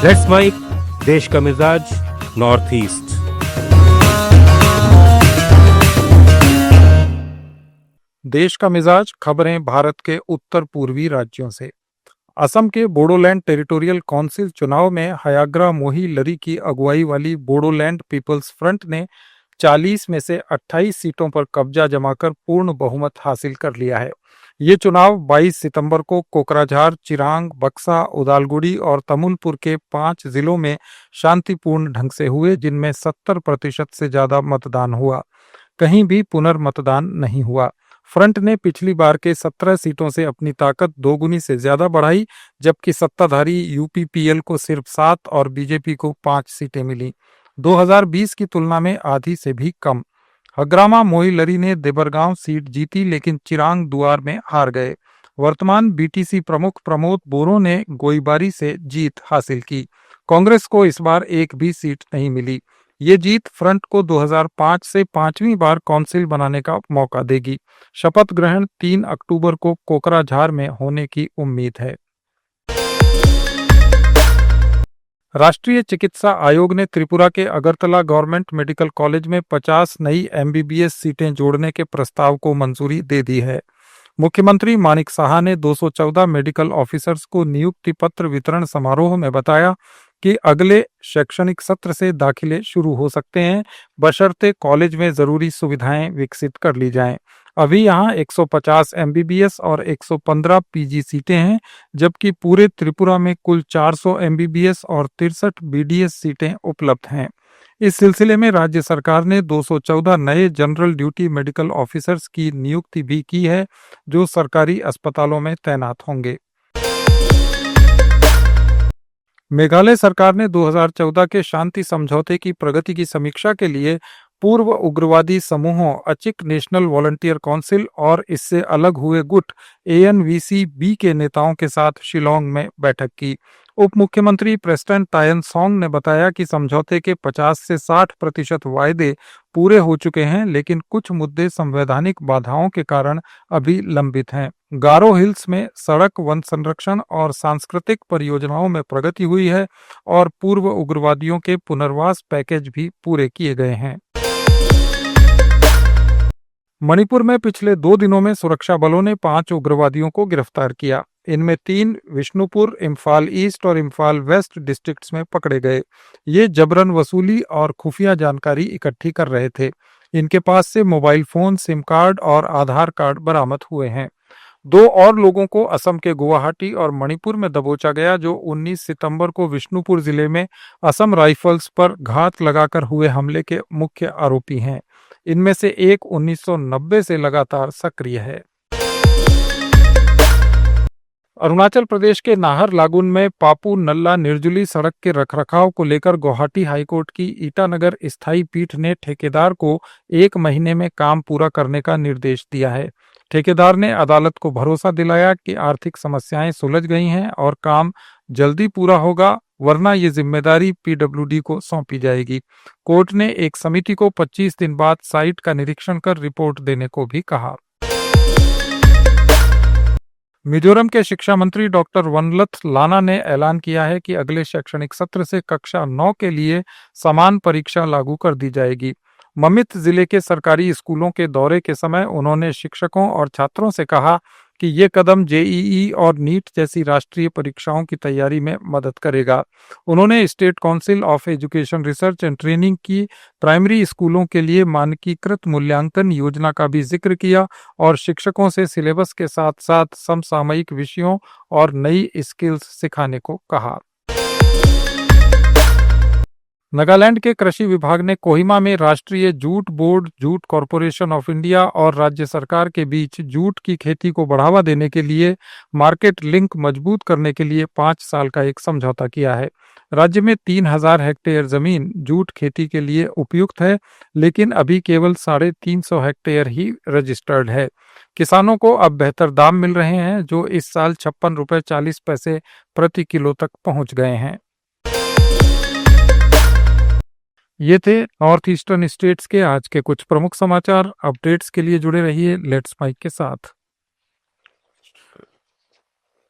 Let's mic देश का मिजाज नॉर्थ ईस्ट। देश का मिजाज खबरें भारत के उत्तर पूर्वी राज्यों से। असम के बोडोलैंड टेरिटोरियल काउंसिल चुनाव में हयाग्रा मोहिलरी की अगुवाई वाली बोडोलैंड पीपल्स फ्रंट ने 40 में से 28 सीटों पर कब्जा जमाकर पूर्ण बहुमत हासिल कर लिया है। ये चुनाव 22 सितंबर को कोकराझार, चिरांग, बक्सा, उदालगुड़ी और तमुलपुर के 5 जिलों में शांतिपूर्ण ढंग से हुए, जिनमें 70% से ज्यादा मतदान हुआ। कहीं भी पुनर्मतदान नहीं हुआ। फ्रंट ने पिछली बार के 17 सीटों से अपनी ताकत दोगुनी से ज्यादा बढ़ाई, जबकि सत्ताधारी यूपीपीएल को सिर्फ 7 और बीजेपी को 5 सीटें मिली। 2020 की तुलना में आधी से भी कम। हग्रामा मोहिलरी ने देबरगांव सीट जीती, लेकिन चिरांग दुआर में हार गए। वर्तमान बीटीसी प्रमुख प्रमोद बोरो ने गोईबारी से जीत हासिल की। कांग्रेस को इस बार एक भी सीट नहीं मिली। ये जीत फ्रंट को 2005 से 5वीं बार काउंसिल बनाने का मौका देगी। शपथ ग्रहण 3 अक्टूबर को कोकराझार में होने की उम्मीद है। राष्ट्रीय चिकित्सा आयोग ने त्रिपुरा के अगरतला गवर्नमेंट मेडिकल कॉलेज में 50 नई एमबीबीएस सीटें जोड़ने के प्रस्ताव को मंजूरी दे दी है। मुख्यमंत्री मानिक साहा ने 214 मेडिकल ऑफिसर्स को नियुक्ति पत्र वितरण समारोह में बताया कि अगले शैक्षणिक सत्र से दाखिले शुरू हो सकते हैं, बशर्ते कॉलेज में जरूरी सुविधाएं विकसित कर ली जाएं। अभी यहां 150 एमबीबीएस और 115 पीजी सीटें हैं, जबकि पूरे त्रिपुरा में कुल 400 एमबीबीएस और 63 बीडीएस सीटें उपलब्ध हैं। इस सिलसिले में राज्य सरकार ने 214 नए जनरल ड्यूटी मेडिकल ऑफिसर्स की नियुक्ति भी की है, जो सरकारी अस्पतालों में तैनात होंगे। मेघालय सरकार ने 2014 के शांति समझौते की प्रगति की समीक्षा के लिए पूर्व उग्रवादी समूहों अचिक नेशनल वॉलंटियर काउंसिल और इससे अलग हुए गुट एएनवीसी-बी के नेताओं के साथ शिलोंग में बैठक की। उप मुख्यमंत्री प्रेस्टन तायन सोंग ने बताया कि समझौते के 50 से 60% वायदे पूरे हो चुके हैं, लेकिन कुछ मुद्दे संवैधानिक बाधाओं के कारण अभी लंबित हैं। गारो हिल्स में सड़क, वन संरक्षण और सांस्कृतिक परियोजनाओं में प्रगति हुई है और पूर्व उग्रवादियों के पुनर्वास पैकेज भी पूरे किए गए हैं। मणिपुर में पिछले 2 दिनों में सुरक्षा बलों ने 5 उग्रवादियों को गिरफ्तार किया। इनमें 3 विष्णुपुर, इम्फाल ईस्ट और इम्फाल वेस्ट डिस्ट्रिक्ट्स में पकड़े गए। ये जबरन वसूली और खुफिया जानकारी इकट्ठी कर रहे थे। इनके पास से मोबाइल फोन, सिम कार्ड और आधार कार्ड बरामद हुए हैं। 2 और लोगों को असम के गुवाहाटी और मणिपुर में दबोचा गया, जो 19 सितंबर को विष्णुपुर जिले में असम राइफल्स पर घात लगाकर हुए हमले के मुख्य आरोपी हैं। इनमें से एक 1990 से लगातार सक्रिय है। अरुणाचल प्रदेश के नाहर लागुन में पापू नल्ला निर्जुली सड़क के रखरखाव को लेकर गुवाहाटी हाईकोर्ट की ईटानगर स्थायी पीठ ने ठेकेदार को 1 महीने में काम पूरा करने का निर्देश दिया है। ठेकेदार ने अदालत को भरोसा दिलाया कि आर्थिक समस्याएं सुलझ गई हैं और काम जल्दी पूरा होगा, वरना ये जिम्मेदारी पीडब्ल्यूडी को सौंपी जाएगी। कोर्ट ने एक समिति को 25 दिन बाद साइट का निरीक्षण कर रिपोर्ट देने को भी कहा। मिजोरम के शिक्षा मंत्री डॉक्टर वनलथ लाना ने ऐलान किया है कि अगले शैक्षणिक सत्र से कक्षा 9 के लिए समान परीक्षा लागू कर दी जाएगी। ममित जिले के सरकारी स्कूलों के दौरे के समय उन्होंने शिक्षकों और छात्रों से कहा कि ये कदम जेईई और नीट जैसी राष्ट्रीय परीक्षाओं की तैयारी में मदद करेगा। उन्होंने state council of education research and training की प्राइमरी स्कूलों के लिए मानकीकृत मूल्यांकन योजना का भी जिक्र किया और शिक्षकों से सिलेबस के साथ साथ समसामयिक विषयों और नई स्किल्स सिखाने को कहा। नागालैंड के कृषि विभाग ने कोहिमा में राष्ट्रीय jute board, jute corporation of India और राज्य सरकार के बीच जूट की खेती को बढ़ावा देने के लिए मार्केट लिंक मजबूत करने के लिए 5 साल का एक समझौता किया है। राज्य में 3000 हेक्टेयर जमीन जूट खेती के लिए उपयुक्त है, लेकिन अभी केवल 350 हेक्टेयर ही रजिस्टर्ड है। किसानों को अब बेहतर दाम मिल रहे हैं, जो इस साल 56 रुपये 40 पैसे प्रति किलो तक पहुंच गए हैं। ये थे नॉर्थ ईस्टर्न स्टेट्स के आज के कुछ प्रमुख समाचार। अपडेट्स के लिए जुड़े रहिए लेट्स माइक के साथ।